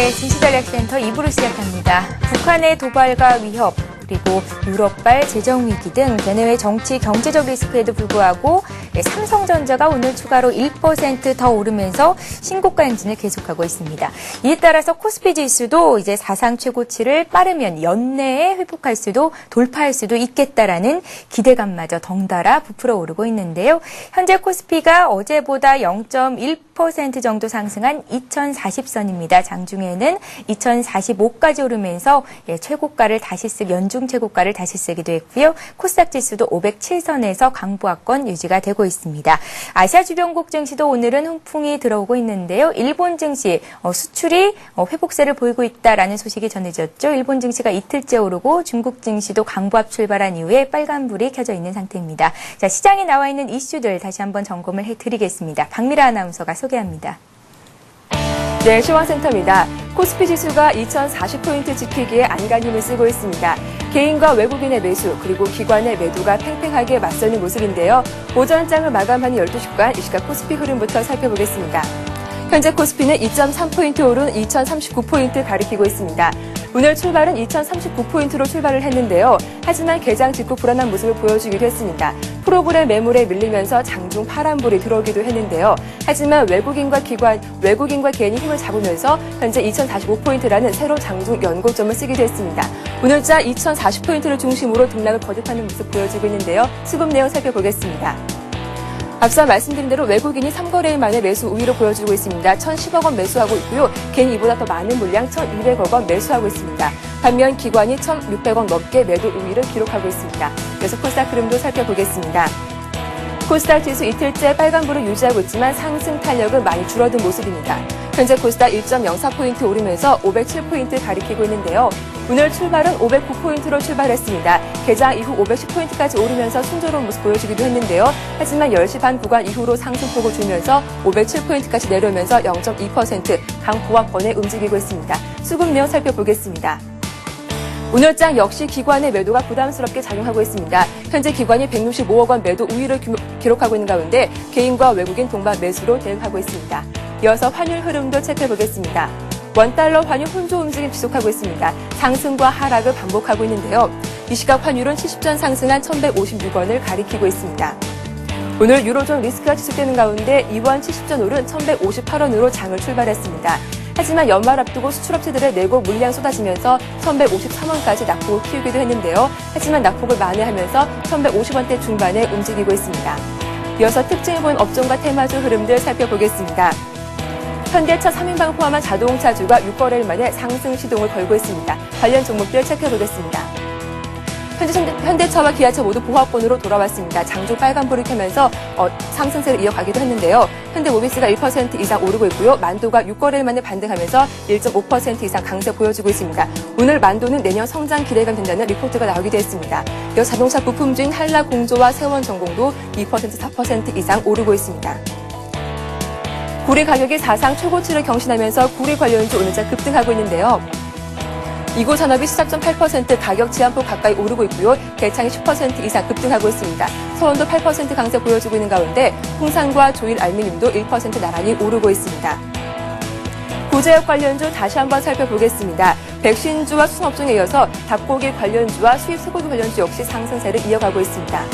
네, 진시전략센터 2부를 시작합니다. 북한의 도발과 위협, 그리고 유럽발 재정위기 등 대내외 정치, 경제적 리스크에도 불구하고 삼성전자가 오늘 추가로 1% 더 오르면서 신고가 행진을 계속하고 있습니다. 이에 따라서 코스피 지수도 이제 사상 최고치를 빠르면 연내에 회복할 수도 돌파할 수도 있겠다라는 기대감마저 덩달아 부풀어 오르고 있는데요. 현재 코스피가 어제보다 0.1% 정도 상승한 2040선입니다. 장중에는 2045까지 오르면서 최고가를 다시 연중 최고가를 다시 쓰기도 했고요. 코스닥 지수도 507선에서 강보합권 유지가 되고 있습니다. 아시아 주변국 증시도 오늘은 훈풍이 들어오고 있는데요. 일본 증시 수출이 회복세를 보이고 있다라는 소식이 전해졌죠. 일본 증시가 이틀째 오르고 중국 증시도 강보합 출발한 이후에 빨간불이 켜져 있는 상태입니다. 자, 시장에 나와 있는 이슈들 다시 한번 점검을 해드리겠습니다. 박미라 아나운서가 소개합니다. 네, 시황센터입니다. 코스피 지수가 2040포인트 지키기에 안간 힘을 쓰고 있습니다. 개인과 외국인의 매수 그리고 기관의 매도가 팽팽하게 맞서는 모습인데요. 오전장을 마감하는 12시간 이 시각 코스피 흐름부터 살펴보겠습니다. 현재 코스피는 2.3포인트 오른 2039포인트 가리키고 있습니다. 오늘 출발은 2039포인트로 출발을 했는데요. 하지만 개장 직후 불안한 모습을 보여주기도 했습니다. 프로그램 매물에 밀리면서 장중 파란불이 들어오기도 했는데요. 하지만 외국인과 개인이 힘을 잡으면서 현재 2045포인트라는 새로 장중 연고점을 쓰기도 했습니다. 오늘자 2040포인트를 중심으로 등락을 거듭하는 모습 보여지고 있는데요. 수급 내용 살펴보겠습니다. 앞서 말씀드린 대로 외국인이 3거래일 만에 매수 우위로 보여주고 있습니다. 1,010억 원 매수하고 있고요. 개인이 이보다 더 많은 물량 1,200억 원 매수하고 있습니다. 반면 기관이 1,600억 넘게 매도 우위를 기록하고 있습니다. 그래서 코스닥 흐름도 살펴보겠습니다. 코스닥 지수 이틀째 빨간불을 유지하고 있지만 상승 탄력은 많이 줄어든 모습입니다. 현재 코스닥 1.04포인트 오르면서 507포인트 가리키고 있는데요. 오늘 출발은 509포인트로 출발했습니다. 개장 이후 510포인트까지 오르면서 순조로운 모습 보여주기도 했는데요. 하지만 10시 반 구간 이후로 상승폭을 줄면서 507포인트까지 내려오면서 0.2% 강보합권에 움직이고 있습니다. 수급 내용 살펴보겠습니다. 오늘장 역시 기관의 매도가 부담스럽게 작용하고 있습니다. 현재 기관이 165억 원 매도 우위를 기록하고 있는 가운데 개인과 외국인 동반 매수로 대응하고 있습니다. 이어서 환율 흐름도 체크해보겠습니다. 원달러 환율 혼조 움직임 지속하고 있습니다. 상승과 하락을 반복하고 있는데요. 이 시각 환율은 70전 상승한 1,156원을 가리키고 있습니다. 오늘 유로존 리스크가 지속되는 가운데 이원 70전 오른 1,158원으로 장을 출발했습니다. 하지만 연말 앞두고 수출업체들의 내고 물량 쏟아지면서 1,153원까지 낙폭을 키우기도 했는데요. 하지만 낙폭을 만회하면서 1,150원대 중반에 움직이고 있습니다. 이어서 특징을 보인 업종과 테마주 흐름들 살펴보겠습니다. 현대차 3인방 포함한 자동차주가 6거래일 만에 상승 시동을 걸고 있습니다. 관련 종목들 체크해보겠습니다. 현대차와 기아차 모두 보합권으로 돌아왔습니다. 장중 빨간불을 켜면서 상승세를 이어가기도 했는데요. 현대모비스가 1% 이상 오르고 있고요. 만도가 6거래일 만에 반등하면서 1.5% 이상 강세 보여주고 있습니다. 오늘 만도는 내년 성장 기대가 된다는 리포트가 나오기도 했습니다. 이어 자동차 부품주인 한라공조와 세원전공도 2%, 4% 이상 오르고 있습니다. 구리 가격이 사상 최고치를 경신하면서 구리 관련주 오늘자 급등하고 있는데요. 이고산업이 14.8% 가격 제한폭 가까이 오르고 있고요. 대창이 10% 이상 급등하고 있습니다. 서원도 8% 강세 보여주고 있는 가운데 홍산과 조일 알미늄도 1% 나란히 오르고 있습니다. 구제역 관련주 다시 한번 살펴보겠습니다. 백신주와 수산업종에 이어서 닭고기 관련주와 수입 소고기 관련주 역시 상승세를 이어가고 있습니다.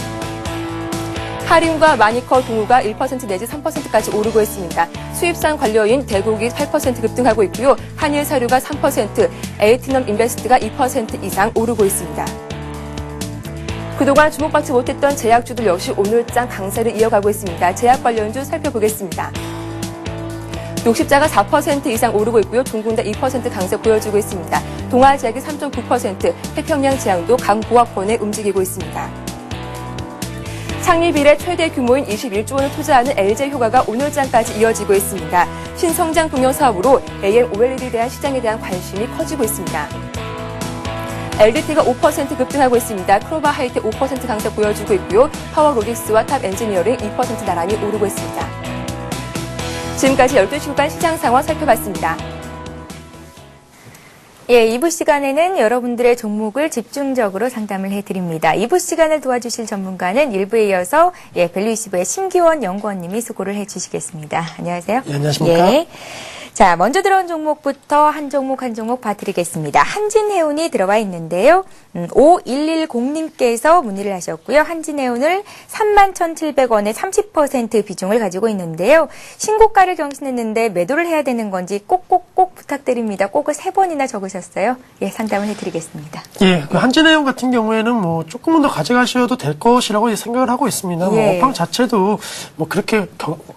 하림과 마니커, 동우가 1% 내지 3%까지 오르고 있습니다. 수입산 관료인 대국이 8% 급등하고 있고요. 한일사료가 3%, 에이티넘 인베스트가 2% 이상 오르고 있습니다. 그동안 주목받지 못했던 제약주들 역시 오늘장 강세를 이어가고 있습니다. 제약 관련주 살펴보겠습니다. 녹십자가 4% 이상 오르고 있고요. 종군대 2% 강세 보여주고 있습니다. 동아제약이 3.9%, 태평양 제약도 강보합권에 움직이고 있습니다. 창립 이래 최대 규모인 21조 원을 투자하는 LG 효과가 오늘장까지 이어지고 있습니다. 신성장 동력 사업으로 AM OLED에 대한 시장에 대한 관심이 커지고 있습니다. LDT가 5% 급등하고 있습니다. 크로바 하이텍 5% 강세 보여주고 있고요. 파워로직스와 탑 엔지니어링 2% 나란히 오르고 있습니다. 지금까지 12시 구간 시장 상황 살펴봤습니다. 예, 2부 시간에는 여러분들의 종목을 집중적으로 상담을 해드립니다. 2부 시간을 도와주실 전문가는 1부에 이어서 밸류이시브의 심기원 연구원님이 수고를 해주시겠습니다. 안녕하세요. 네, 안녕하십니까. 예. 자, 먼저 들어온 종목부터 한 종목 한 종목 봐드리겠습니다. 한진해운이 들어와 있는데요. 5110님께서 문의를 하셨고요. 한진해운을 31,700원에 30% 비중을 가지고 있는데요. 신고가를 경신했는데 매도를 해야 되는 건지 꼭꼭꼭 부탁드립니다. 꼭을 3번이나 적으셨어요. 예, 상담을 해드리겠습니다. 예, 그 한진해운 같은 경우에는 뭐 조금은 더 가져가셔도 될 것이라고 생각을 하고 있습니다. 예. 뭐 업황 자체도 뭐 그렇게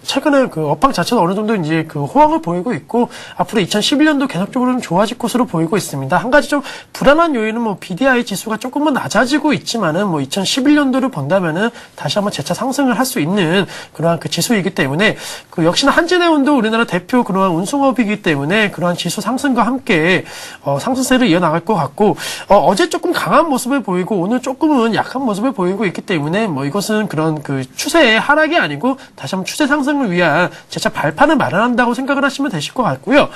최근에 그 업황 자체도 어느 정도 이제 그 호황을 보이고 있고 앞으로 2011년도 계속적으로 좀 좋아질 것으로 보이고 있습니다. 한 가지 좀 불안한 요인은 뭐 BDI 지수가 조금은 낮아지고 있지만은 뭐 2011년도를 본다면은 다시 한번 재차 상승을 할 수 있는 그러한 그 지수이기 때문에 그 역시나 한진해운도 우리나라 대표 그러한 운송업이기 때문에 그러한 지수 상승과 함께 상승세를 이어나갈 것 같고 어제 조금 강한 모습을 보이고 오늘 조금은 약한 모습을 보이고 있기 때문에 뭐 이것은 그런 그 추세의 하락이 아니고 다시 한번 추세 상승을 위한 재차 발판을 마련한다고 생각을 하시면 되실 것 같고요.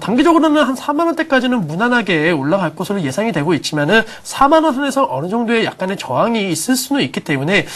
단기적으로는 한 4만 원대까지는 무난하게 올라갈 것으로 예상이 되고 있지만은 4만 원 선에서 어느 정도의 약간의 저항이 있을 수는 있기 때문에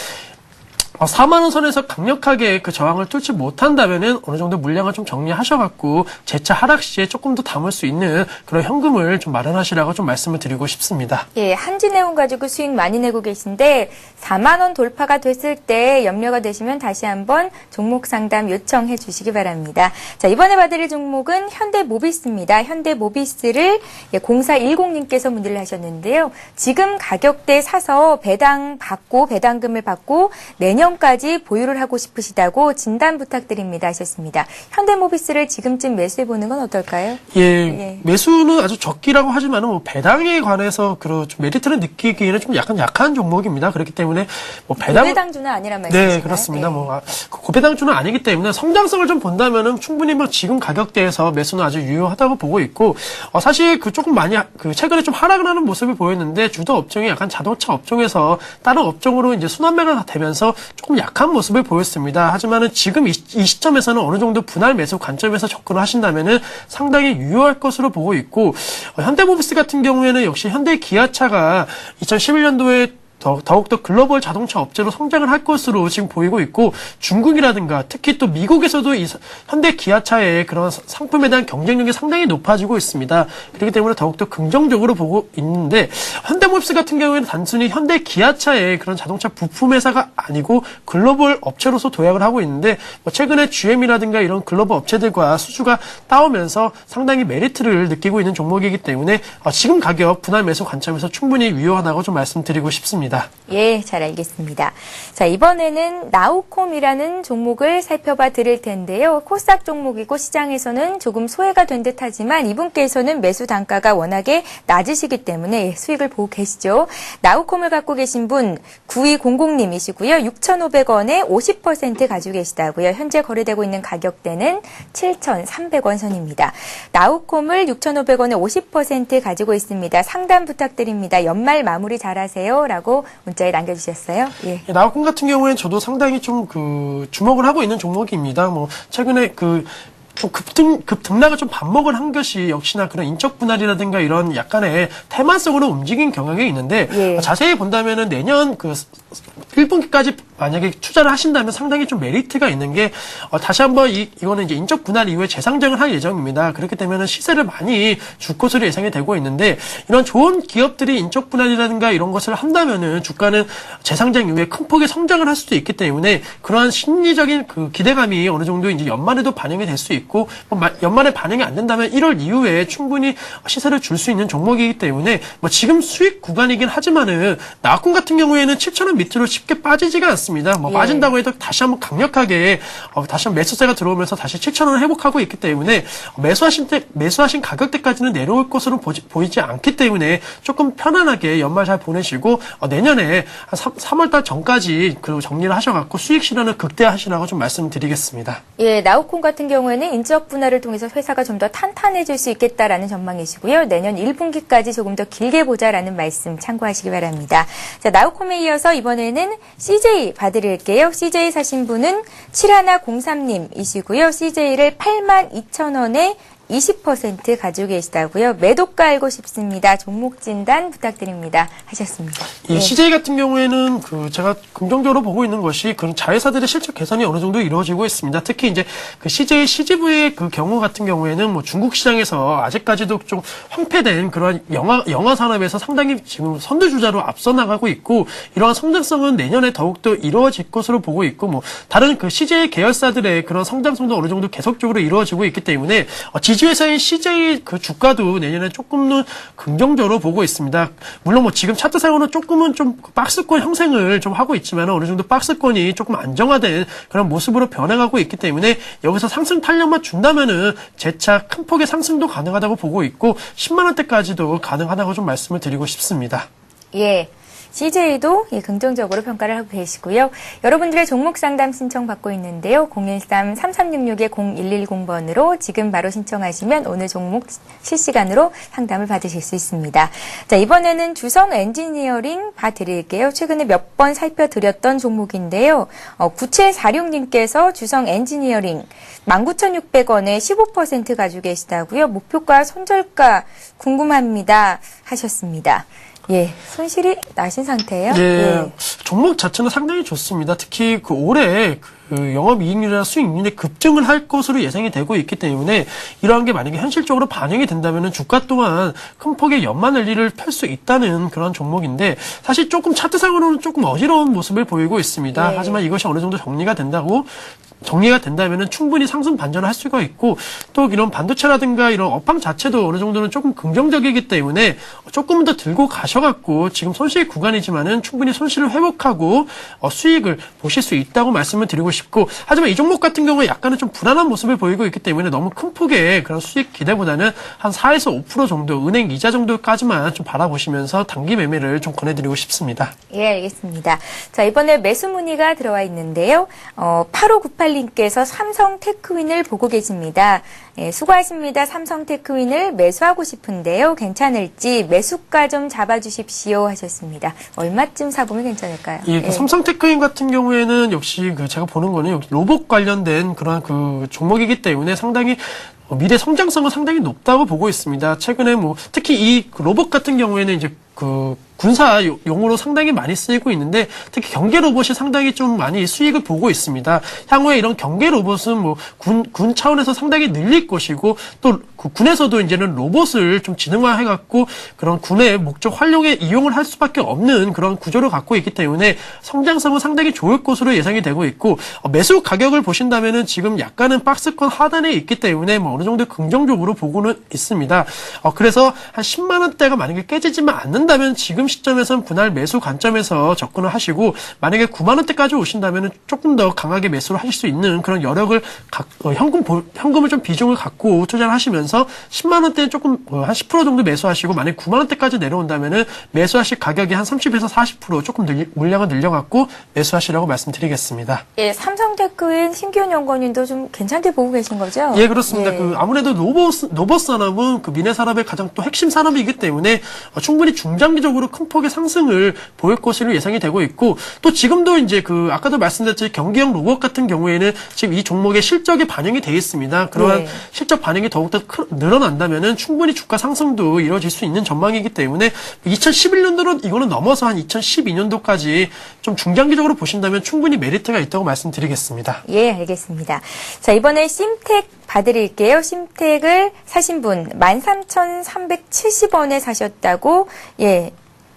4만 원 선에서 강력하게 그 저항을 뚫지 못한다면은 어느 정도 물량을 좀 정리하셔갖고 재차 하락 시에 조금 더 담을 수 있는 그런 현금을 좀 마련하시라고 좀 말씀을 드리고 싶습니다. 예, 한진해운 가지고 수익 많이 내고 계신데 4만 원 돌파가 됐을 때 염려가 되시면 다시 한번 종목 상담 요청해 주시기 바랍니다. 자, 이번에 봐드릴 종목은 현대모비스입니다. 현대모비스를 0410님께서 문의를 하셨는데요. 지금 가격대 사서 배당금을 받고 내년까지 보유를 하고 싶으시다고 진단 부탁드립니다 하셨습니다. 현대모비스를 지금쯤 매수해보는 건 어떨까요? 예, 매수는 아주 적기라고 하지만은 뭐 배당에 관해서 좀 메리트를 느끼기에는 좀 약간 약한 종목입니다. 그렇기 때문에 뭐 고배당주는 아니란 말씀이신가요? 네, 그렇습니다. 뭐 고배당주는 아니기 때문에 성장성을 좀 본다면은 충분히 뭐 지금 가격대에서 매수는 아주 유효하다고 보고 있고 사실 그 조금 많이 최근에 좀 하락을 하는 모습을 보였는데 주도 업종이 약간 자동차 업종에서 다른 업종으로 이제 순환매가 되면서 조금 약한 모습을 보였습니다. 하지만은 지금 이 시점에서는 어느 정도 분할 매수 관점에서 접근을 하신다면은 상당히 유효할 것으로 보고 있고 현대모비스 같은 경우에는 역시 현대기아차가 2011년도에 더욱더 글로벌 자동차 업체로 성장을 할 것으로 지금 보이고 있고 중국이라든가 특히 또 미국에서도 이 현대 기아차의 그런 상품에 대한 경쟁력이 상당히 높아지고 있습니다. 그렇기 때문에 더욱더 긍정적으로 보고 있는데 현대모비스 같은 경우에는 단순히 현대 기아차의 그런 자동차 부품 회사가 아니고 글로벌 업체로서 도약을 하고 있는데 최근에 GM이라든가 이런 글로벌 업체들과 수주가 따오면서 상당히 메리트를 느끼고 있는 종목이기 때문에 지금 가격 분할 매수 관점에서 충분히 유효하다고 좀 말씀드리고 싶습니다. 예, 잘 알겠습니다. 자, 이번에는 나우콤이라는 종목을 살펴봐 드릴 텐데요. 코스닥 종목이고 시장에서는 조금 소외가 된 듯하지만 이분께서는 매수 단가가 워낙에 낮으시기 때문에 수익을 보고 계시죠. 나우콤을 갖고 계신 분 9200님이시고요. 6,500원에 50% 가지고 계시다고요. 현재 거래되고 있는 가격대는 7,300원 선입니다. 나우콤을 6,500원에 50% 가지고 있습니다. 상담 부탁드립니다. 연말 마무리 잘하세요. 라고 문자에 남겨주셨어요. 예. 나우콤 같은 경우에는 저도 상당히 좀 주목을 하고 있는 종목입니다. 뭐 최근에 좀 급등락을 좀 반복을 한 것이 역시나 그런 인적 분할이라든가 이런 약간의 테마성으로 움직인 경향이 있는데 예. 자세히 본다면은 내년 1분기까지 만약에 투자를 하신다면 상당히 좀 메리트가 있는 게 다시 한번 이거는 이제 인적 분할 이후에 재상장을 할 예정입니다. 그렇기 때문에 시세를 많이 줄 것으로 예상이 되고 있는데 이런 좋은 기업들이 인적 분할이라든가 이런 것을 한다면은 주가는 재상장 이후에 큰 폭의 성장을 할 수도 있기 때문에 그러한 심리적인 기대감이 어느 정도 이제 연말에도 반영이 될 수 있고 연말에 반영이 안 된다면 1월 이후에 충분히 시세를 줄 수 있는 종목이기 때문에 지금 수익 구간이긴 하지만은 나우콤 같은 경우에는 7,000원 밑으로 쉽게 빠지지가 않습니다. 예. 빠진다고 해도 다시 한번 강력하게 다시 한번 매수세가 들어오면서 다시 7,000원을 회복하고 있기 때문에 매수하신 가격대까지는 내려올 것으로 보이지 않기 때문에 조금 편안하게 연말 잘 보내시고 내년에 한 3월달 전까지 정리를 하셔갖고 수익 실현을 극대화하시라고 좀 말씀드리겠습니다. 예, 나우콤 같은 경우에는 인적 분할을 통해서 회사가 좀 더 탄탄해질 수 있겠다라는 전망이시고요. 내년 1분기까지 조금 더 길게 보자라는 말씀 참고하시기 바랍니다. 자, 나우콤에 이어서 이번에는 CJ 봐드릴게요. CJ 사신 분은 7103님이시고요. CJ를 82,000원에 20% 가지고 계시다고요. 매도가 알고 싶습니다. 종목 진단 부탁드립니다. 하셨습니다. 이 CJ 같은 경우에는 제가 긍정적으로 보고 있는 것이 그런 자회사들의 실적 개선이 어느 정도 이루어지고 있습니다. 특히 이제 그 CJ CGV의 그 경우 같은 경우에는 뭐 중국 시장에서 아직까지도 좀 황폐된 그런 영화 산업에서 상당히 지금 선두주자로 앞서 나가고 있고, 이러한 성장성은 내년에 더욱더 이루어질 것으로 보고 있고, 뭐 다른 그 CJ 계열사들의 그런 성장성도 어느 정도 계속적으로 이루어지고 있기 때문에 지주회사인 CJ 그 주가도 내년에 조금은 긍정적으로 보고 있습니다. 물론 뭐 지금 차트상으로는 조금은 좀 박스권 형성을 좀 하고 있지만 어느 정도 박스권이 조금 안정화된 그런 모습으로 변해가고 있기 때문에 여기서 상승 탄력만 준다면은 재차 큰 폭의 상승도 가능하다고 보고 있고 10만 원대까지도 가능하다고 좀 말씀을 드리고 싶습니다. 예. CJ도 긍정적으로 평가를 하고 계시고요. 여러분들의 종목 상담 신청 받고 있는데요. 013-3366-0110번으로 지금 바로 신청하시면 오늘 종목 실시간으로 상담을 받으실 수 있습니다. 자, 이번에는 주성 엔지니어링 봐드릴게요. 최근에 몇 번 살펴드렸던 종목인데요. 9746님께서 주성 엔지니어링 19,600원에 15% 가지고 계시다고요. 목표가 손절가 궁금합니다. 하셨습니다. 예, 손실이 나신 상태예요. 예, 종목 자체는 상당히 좋습니다. 특히 그 올해 그 영업이익률이나 수익률이 급증을 할 것으로 예상이 되고 있기 때문에 이러한 게 만약에 현실적으로 반영이 된다면 주가 또한 큰 폭의 연말 랠리를 펼 수 있다는 그런 종목인데, 사실 조금 차트상으로는 조금 어지러운 모습을 보이고 있습니다. 예. 하지만 이것이 어느 정도 정리가 된다면은 충분히 상승 반전을 할 수가 있고, 또 이런 반도체라든가 이런 업황 자체도 어느 정도는 조금 긍정적이기 때문에 조금은 더 들고 가셔갖고 지금 손실 구간이지만은 충분히 손실을 회복하고 수익을 보실 수 있다고 말씀을 드리고 싶고, 하지만 이 종목 같은 경우에 약간은 좀 불안한 모습을 보이고 있기 때문에 너무 큰 폭의 그런 수익 기대보다는 한 4에서 5% 정도 은행 이자 정도까지만 좀 바라보시면서 단기 매매를 좀 권해드리고 싶습니다. 예, 알겠습니다. 자, 이번에 매수 문의가 들어와 있는데요. 8598님께서 삼성 테크윈을 보고 계십니다. 예, 수고하십니다. 삼성 테크윈을 매수하고 싶은데요. 괜찮을지 매수가 좀 잡아주십시오 하셨습니다. 얼마쯤 사보면 괜찮을까요? 예, 그 삼성 테크윈 같은 경우에는 역시 제가 보는 거는 여기 로봇 관련된 그런 그 종목이기 때문에 상당히 미래 성장성은 상당히 높다고 보고 있습니다. 최근에 뭐 특히 이 로봇 같은 경우에는 이제 그 군사용으로 상당히 많이 쓰이고 있는데, 특히 경계 로봇이 상당히 좀 많이 수익을 보고 있습니다. 향후에 이런 경계 로봇은 뭐 군 차원에서 상당히 늘릴 것이고, 또 그 군에서도 이제는 로봇을 좀 지능화해갖고 그런 군의 목적 활용에 이용을 할 수밖에 없는 그런 구조를 갖고 있기 때문에 성장성은 상당히 좋을 것으로 예상이 되고 있고, 매수 가격을 보신다면은 지금 약간은 박스권 하단에 있기 때문에 뭐 어느 정도 긍정적으로 보고는 있습니다. 그래서 한 10만 원대가 만약에 깨지지만 않는다면 지금 시점에서는 분할 매수 관점에서 접근을 하시고, 만약에 9만 원대까지 오신다면 조금 더 강하게 매수를 하실 수 있는 그런 여력을 현금을 좀 비중을 갖고 투자를 하시면서 10만 원대는 조금 한 10% 정도 매수하시고, 만약에 9만 원대까지 내려온다면은 매수하실 가격이 한 30에서 40% 조금 물량을 늘려갖고 매수하시라고 말씀드리겠습니다. 예, 삼성테크윈 신기훈 연구원님도 좀 괜찮게 보고 계신 거죠? 예, 그렇습니다. 예. 그 아무래도 로봇 산업은 그 미래 산업의 가장 또 핵심 산업이기 때문에 충분히 중장기적으로 큰 폭의 상승을 보일 것으로 예상이 되고 있고, 또 지금도 이제 그 아까도 말씀드렸듯이 경기형 로봇 같은 경우에는 지금 이 종목의 실적이 반영이 되어 있습니다. 그러한 네. 실적 반영이 더욱더 늘어난다면은 충분히 주가 상승도 이루어질 수 있는 전망이기 때문에 2011년도는 이거는 넘어서 한 2012년도까지 좀 중장기적으로 보신다면 충분히 메리트가 있다고 말씀드리겠습니다. 예, 알겠습니다. 자, 이번에 심텍 봐드릴게요. 심텍을 사신 분 13,370원에 사셨다고, 예,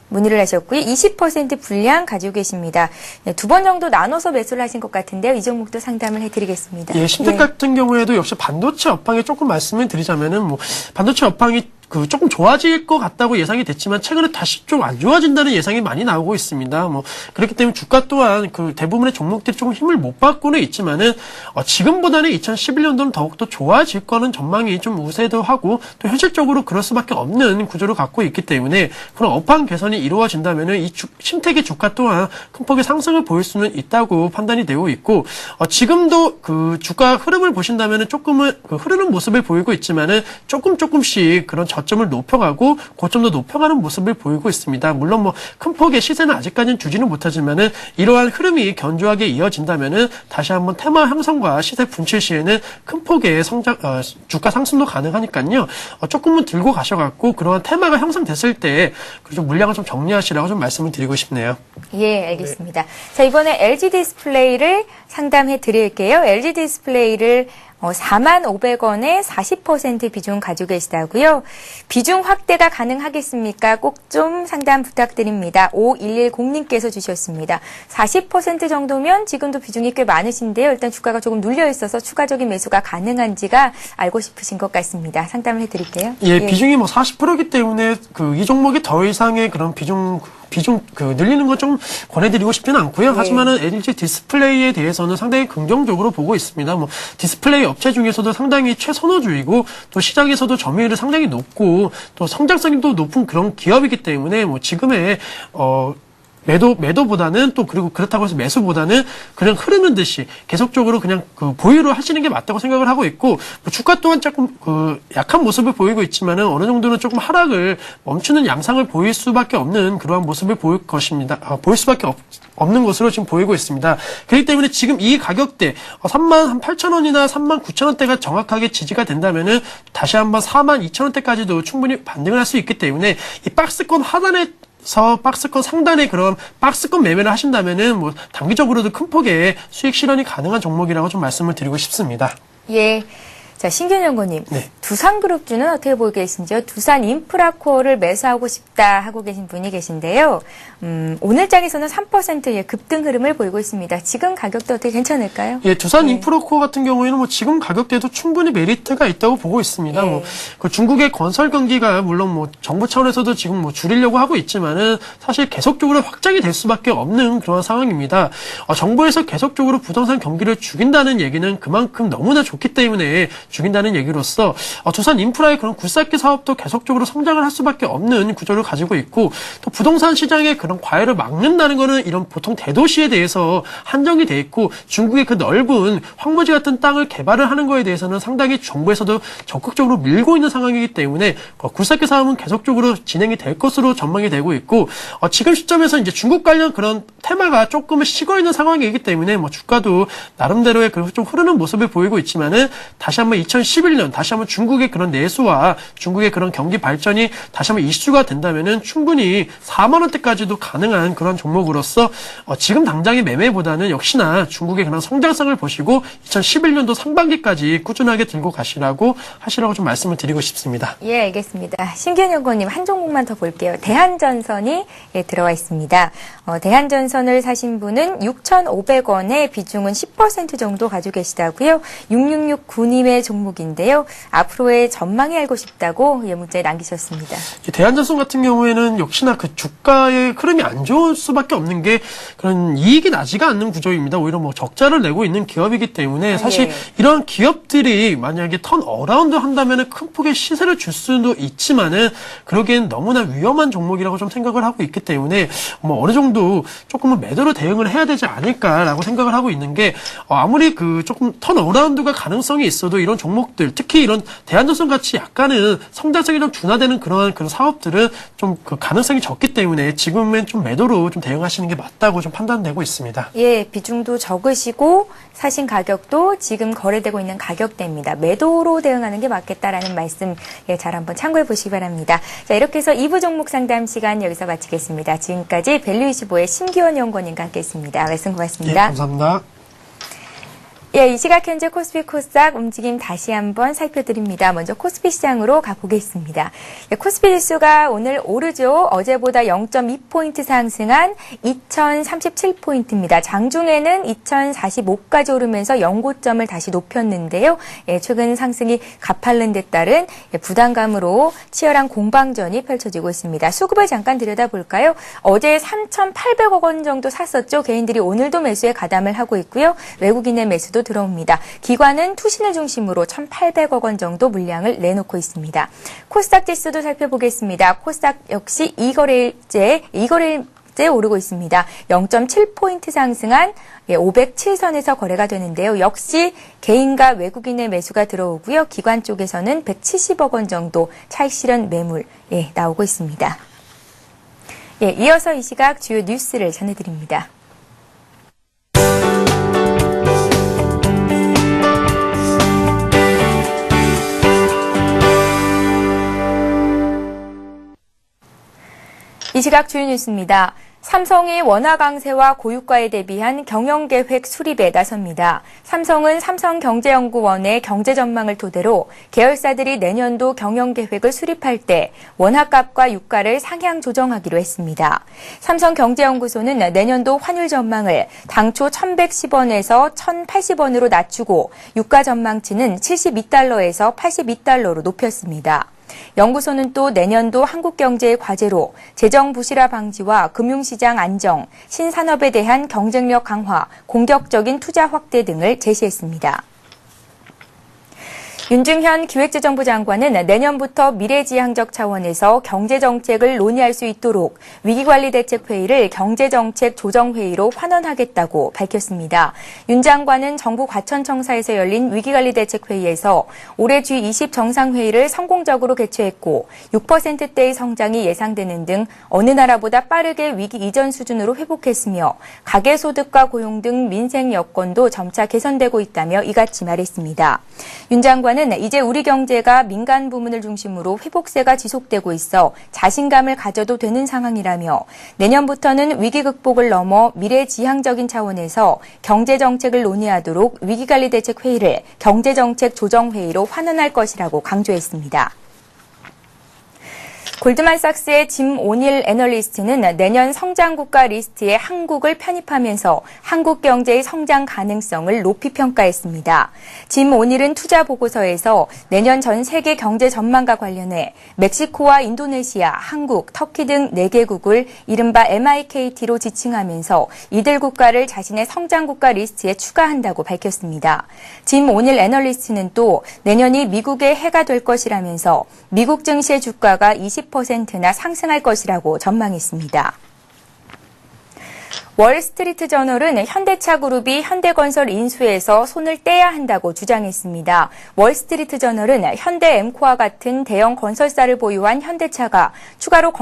문의를 하셨고요. 20% 분량 가지고 계십니다. 네, 2번 정도 나눠서 매수를 하신 것 같은데요. 이 종목도 상담을 해드리겠습니다. 예, 심텍 네. 같은 경우에도 역시 반도체 업황에 조금 말씀을 드리자면은 뭐 반도체 업황이 조금 좋아질 것 같다고 예상이 됐지만 최근에 다시 좀 안 좋아진다는 예상이 많이 나오고 있습니다. 뭐 그렇기 때문에 주가 또한 그 대부분의 종목들이 조금 힘을 못 받고는 있지만은 지금보다는 2011년도는 더욱더 좋아질 거는 전망이 좀 우세도 하고, 또 현실적으로 그럴 수밖에 없는 구조를 갖고 있기 때문에 그런 업황 개선이 이루어진다면은 이 심텍의 주가 또한 큰 폭의 상승을 보일 수는 있다고 판단이 되고 있고, 지금도 그 주가 흐름을 보신다면은 조금은 그 흐르는 모습을 보이고 있지만은 조금씩 그런 저점을 높여가고 고점도 높여가는 모습을 보이고 있습니다. 물론 뭐 큰 폭의 시세는 아직까지는 주지는 못하지만은 이러한 흐름이 견조하게 이어진다면은 다시 한번 테마 형성과 시세 분출 시에는 큰 폭의 주가 상승도 가능하니까요. 조금은 들고 가셔갖고 그러한 테마가 형성됐을 때 좀 물량을 좀 정리하시라고 좀 말씀을 드리고 싶네요. 예, 알겠습니다. 자, 이번에 LG 디스플레이를 상담해 드릴게요. LG 디스플레이를 45,500원에 40% 비중 가지고 계시다고요. 비중 확대가 가능하겠습니까? 꼭 좀 상담 부탁드립니다. 5110님께서 주셨습니다. 40% 정도면 지금도 비중이 꽤 많으신데요. 일단 주가가 조금 눌려 있어서 추가적인 매수가 가능한지가 알고 싶으신 것 같습니다. 상담을 해드릴게요. 예, 비중이 뭐 40%이기 때문에 이 종목이 더 이상의 그런 비중 늘리는 건 좀 권해드리고 싶지는 않고요. 하지만은 LG 디스플레이에 대해서는 상당히 긍정적으로 보고 있습니다. 뭐 디스플레이 업체 중에서도 상당히 최선호주이고 또 시장에서도 점유율이 상당히 높고 또 성장성이 또 높은 그런 기업이기 때문에 뭐 지금의 매도보다는 또 그리고 그렇다고 해서 매수보다는 그냥 흐르는 듯이 계속적으로 그냥 보유를 하시는 게 맞다고 생각을 하고 있고 뭐 주가 또한 조금 약한 모습을 보이고 있지만은 어느 정도는 조금 하락을 멈추는 양상을 보일 수밖에 없는 그러한 모습을 보일 것입니다. 보일 수밖에 없는 것으로 지금 보이고 있습니다. 그렇기 때문에 지금 이 가격대 38,000원이나 39,000원대가 정확하게 지지가 된다면은 다시 한번 42,000원대까지도 충분히 반등을 할 수 있기 때문에 이 박스권 하단에 박스권 상단에 그런 박스권 매매를 하신다면은 뭐 단기적으로도 큰 폭의 수익 실현이 가능한 종목이라고 좀 말씀을 드리고 싶습니다. 예. 자, 신균 연구님. 네. 두산그룹주는 어떻게 보고 계신지요? 두산 인프라코어를 매수하고 싶다 하고 계신 분이 계신데요. 오늘장에서는 3%의 급등 흐름을 보이고 있습니다. 지금 가격도 어떻게 괜찮을까요? 예, 두산 인프라코어 같은 경우에는 뭐 지금 가격대도 충분히 메리트가 있다고 보고 있습니다. 뭐 그 중국의 건설 경기가 물론 뭐 정부 차원에서도 지금 뭐 줄이려고 하고 있지만은 사실 계속적으로 확장이 될 수밖에 없는 그런 상황입니다. 정부에서 계속적으로 부동산 경기를 죽인다는 얘기는 그만큼 너무나 좋기 때문에 죽인다는 얘기로서 두산 인프라의 그런 굴삭기 사업도 계속적으로 성장을 할 수밖에 없는 구조를 가지고 있고 또 부동산 시장의 그런 과열을 막는다는 거는 이런 보통 대도시에 대해서 한정이 돼 있고 중국의 그 넓은 황무지 같은 땅을 개발을 하는 거에 대해서는 상당히 정부에서도 적극적으로 밀고 있는 상황이기 때문에 굴삭기 사업은 계속적으로 진행이 될 것으로 전망이 되고 있고 지금 시점에서 이제 중국 관련 그런 테마가 조금은 식어 있는 상황이기 때문에 뭐 주가도 나름대로의 그 좀 흐르는 모습을 보이고 있지만은 다시 한번 2011년 다시 한번 중국의 그런 내수와 중국의 그런 경기 발전이 다시 한번 이슈가 된다면은 충분히 4만 원대까지도 가능한 그런 종목으로서 지금 당장의 매매보다는 역시나 중국의 그런 성장성을 보시고 2011년도 상반기까지 꾸준하게 들고 하시라고 좀 말씀을 드리고 싶습니다. 예, 알겠습니다. 신균 연구님 한 종목만 더 볼게요. 대한전선이 들어와 있습니다. 대한전선을 사신 분은 6,500원에 비중은 10% 정도 가지고 계시다고요. 6669님의 종목인데요. 앞으로의 전망이 알고 싶다고 문자에 남기셨습니다. 대한전선 같은 경우에는 역시나 그 주가의 흐름이 안 좋을 수밖에 없는 게 그런 이익이 나지가 않는 구조입니다. 오히려 뭐 적자를 내고 있는 기업이기 때문에 사실 이런 기업들이 만약에 턴 어라운드 한다면은 큰 폭의 시세를 줄 수도 있지만은 그러기엔 너무나 위험한 종목이라고 좀 생각을 하고 있기 때문에 뭐 어느 정도 조금은 매도로 대응을 해야 되지 않을까라고 생각을 하고 있는 게 아무리 그 조금 턴 어라운드가 가능성이 있어도 이런 종목들 특히 이런 대한전선 같이 약간은 성장성이 좀 둔화되는 그런 사업들은 좀 그 가능성이 적기 때문에 지금은 좀 매도로 좀 대응하시는 게 맞다고 좀 판단되고 있습니다. 예, 비중도 적으시고 사신 가격도 지금 거래되고 있는 가격대입니다. 매도로 대응하는 게 맞겠다라는 말씀 잘 한번 참고해 보시기 바랍니다. 자, 이렇게 해서 2부 종목 상담 시간 여기서 마치겠습니다. 지금까지 밸류25의 심기원 연구원님과 함께했습니다. 말씀 고맙습니다. 네, 감사합니다. 예, 이 시각 현재 코스피 코스닥 움직임 다시 한번 살펴드립니다. 먼저 코스피 시장으로 가보겠습니다. 예, 코스피 지수가 오늘 오르죠. 어제보다 0.2포인트 상승한 2037포인트입니다. 장중에는 2045까지 오르면서 연고점을 다시 높였는데요. 예, 최근 상승이 가팔른 데 따른 부담감으로 치열한 공방전이 펼쳐지고 있습니다. 수급을 잠깐 들여다볼까요? 어제 3,800억 원 정도 샀었죠. 개인들이 오늘도 매수에 가담을 하고 있고요. 외국인의 매수도 들어옵니다. 기관은 투신을 중심으로 1,800억 원 정도 물량을 내놓고 있습니다. 코스닥 지수도 살펴보겠습니다. 코스닥 역시 2거래일째 4일째 오르고 있습니다. 0.7포인트 상승한 507선에서 거래가 되는데요. 역시 개인과 외국인의 매수가 들어오고요. 기관 쪽에서는 170억 원 정도 차익 실현 매물 나오고 있습니다. 이어서 이 시각 주요 뉴스를 전해드립니다. 이 시각 주요 뉴스입니다. 삼성이 원화 강세와 고유가에 대비한 경영계획 수립에 나섭니다. 삼성은 삼성경제연구원의 경제 전망을 토대로 계열사들이 내년도 경영계획을 수립할 때 원화값과 유가를 상향 조정하기로 했습니다. 삼성경제연구소는 내년도 환율 전망을 당초 1,110원에서 1,080원으로 낮추고 유가 전망치는 72달러에서 82달러로 높였습니다. 연구소는 또 내년도 한국 경제의 과제로 재정 부실화 방지와 금융시장 안정, 신산업에 대한 경쟁력 강화, 공격적인 투자 확대 등을 제시했습니다. 윤중현 기획재정부 장관은 내년부터 미래지향적 차원에서 경제정책을 논의할 수 있도록 위기관리대책회의를 경제정책조정회의로 환원하겠다고 밝혔습니다. 윤 장관은 정부 과천청사에서 열린 위기관리대책회의에서 올해 G20 정상회의를 성공적으로 개최했고 6%대의 성장이 예상되는 등 어느 나라보다 빠르게 위기 이전 수준으로 회복했으며 가계소득과 고용 등 민생 여건도 점차 개선되고 있다며 이같이 말했습니다. 윤 장관은 이제 우리 경제가 민간 부문을 중심으로 회복세가 지속되고 있어 자신감을 가져도 되는 상황이라며 내년부터는 위기 극복을 넘어 미래지향적인 차원에서 경제정책을 논의하도록 위기관리대책회의를 경제정책조정회의로 환원할 것이라고 강조했습니다. 골드만삭스의 짐 오닐 애널리스트는 내년 성장국가 리스트에 한국을 편입하면서 한국 경제의 성장 가능성을 높이 평가했습니다. 짐 오닐은 투자 보고서에서 내년 전 세계 경제 전망과 관련해 멕시코와 인도네시아, 한국, 터키 등 4개국을 이른바 MIKT로 지칭하면서 이들 국가를 자신의 성장국가 리스트에 추가한다고 밝혔습니다. 짐 오닐 애널리스트는 또 내년이 미국의 해가 될 것이라면서 미국 증시의 주가가 20%나 상승할 것이라고 전망했습니다. 월스트리트 저널은 현대차 그룹이 현대건설 인수에서 손을 떼야 한다고 주장했습니다. 월스트리트 저널은 현대 엠코와 같은 대형 건설사를 보유한 현대차가 추가로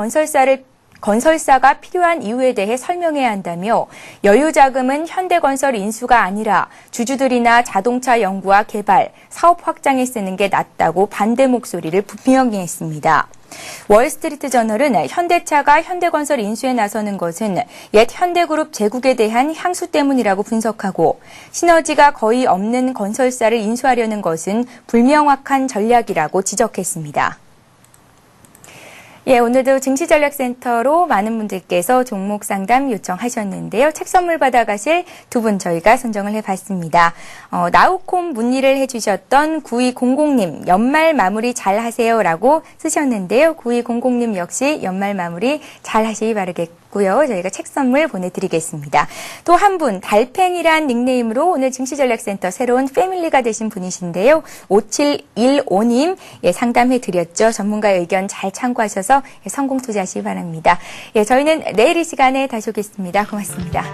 건설사가 필요한 이유에 대해 설명해야 한다며 여유 자금은 현대건설 인수가 아니라 주주들이나 자동차 연구와 개발, 사업 확장에 쓰는 게 낫다고 반대 목소리를 분명히 했습니다. 월스트리트 저널은 현대차가 현대건설 인수에 나서는 것은 옛 현대그룹 제국에 대한 향수 때문이라고 분석하고 시너지가 거의 없는 건설사를 인수하려는 것은 불명확한 전략이라고 지적했습니다. 오늘도 증시전략센터로 많은 분들께서 종목 상담 요청하셨는데요. 책 선물 받아가실 두 분 저희가 선정을 해봤습니다. 나우콤 문의를 해주셨던 9200님, 연말 마무리 잘 하세요라고 쓰셨는데요. 9200님 역시 연말 마무리 잘 하시기 바라겠고요. 저희가 책 선물 보내드리겠습니다. 또 한 분, 달팽이란 닉네임으로 오늘 증시전략센터 새로운 패밀리가 되신 분이신데요. 5715님 상담해드렸죠. 전문가의 의견 잘 참고하셔서 성공 투자하시기 바랍니다. 저희는 내일 이 시간에 다시 오겠습니다. 고맙습니다.